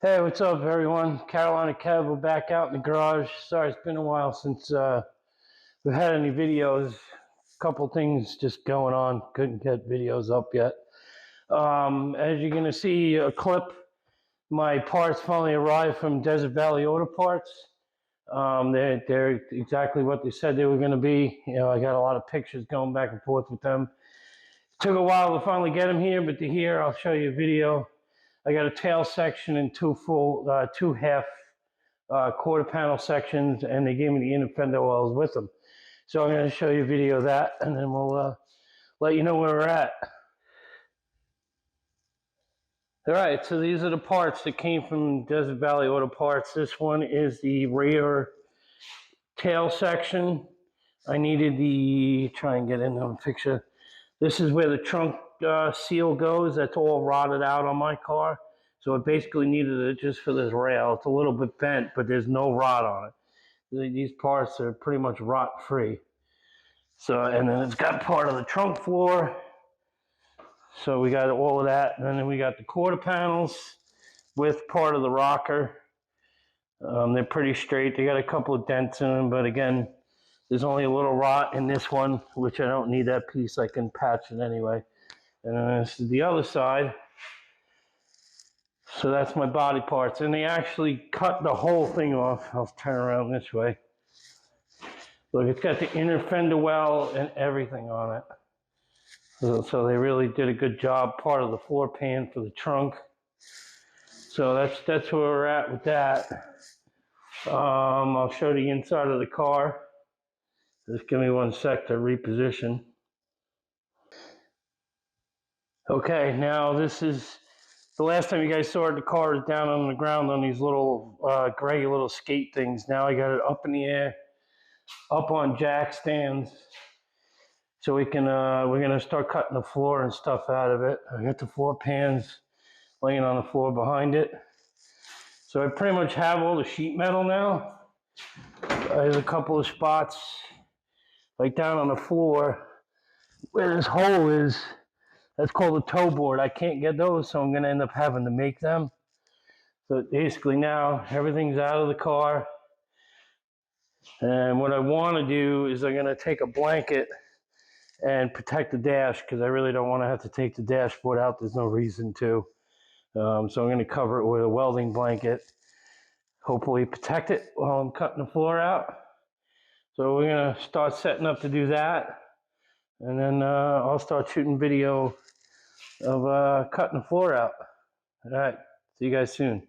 Hey, what's up, everyone? Carolina Kev, we're back out in the garage. Sorry, it's been a while since we've had any videos. A couple things just going on. Couldn't get videos up yet. As you're going to see a clip, my parts finally arrived from Desert Valley Auto Parts. They're exactly what they said they were going to be. You know, I got a lot of pictures going back and forth with them. It took a while to finally get them here, but they're here. I'll show you a video. I got a tail section and two half quarter panel sections, and they gave me the inner fender oils with them. So I'm going to show you a video of that, and then we'll let you know where we're at. All right, so these are the parts that came from Desert Valley Auto Parts. This one is the rear tail section. I needed try and get in the picture. This is where the trunk seal goes. That's all rotted out on my car. So it basically needed it just for this rail. It's a little bit bent, but there's no rot on it. These parts are pretty much rot free. So, and then it's got part of the trunk floor. So we got all of that. And then we got the quarter panels with part of the rocker. They're pretty straight. They got a couple of dents in them, but again, there's only a little rot in this one, which I don't need that piece. I can patch it anyway. And then this is the other side. So that's my body parts. And they actually cut the whole thing off. I'll turn around this way. Look, it's got the inner fender well and everything on it. So they really did a good job. Part of the floor pan for the trunk. So that's where we're at with that. I'll show the inside of the car. Just give me one sec to reposition. Okay, now this is the last time you guys saw it. The car is down on the ground on these little gray little skate things. Now I got it up in the air, up on jack stands. So we can we're gonna start cutting the floor and stuff out of it. I got the floor pans laying on the floor behind it. So I pretty much have all the sheet metal now. There's a couple of spots like down on the floor where this hole is. That's called a toe board. I can't get those, so I'm going to end up having to make them. So basically now everything's out of the car. And what I want to do is I'm going to take a blanket and protect the dash, because I really don't want to have to take the dashboard out. There's no reason to. So I'm going to cover it with a welding blanket. Hopefully protect it while I'm cutting the floor out. So we're going to start setting up to do that. And then I'll start shooting video of cutting the floor out. All right, see you guys soon.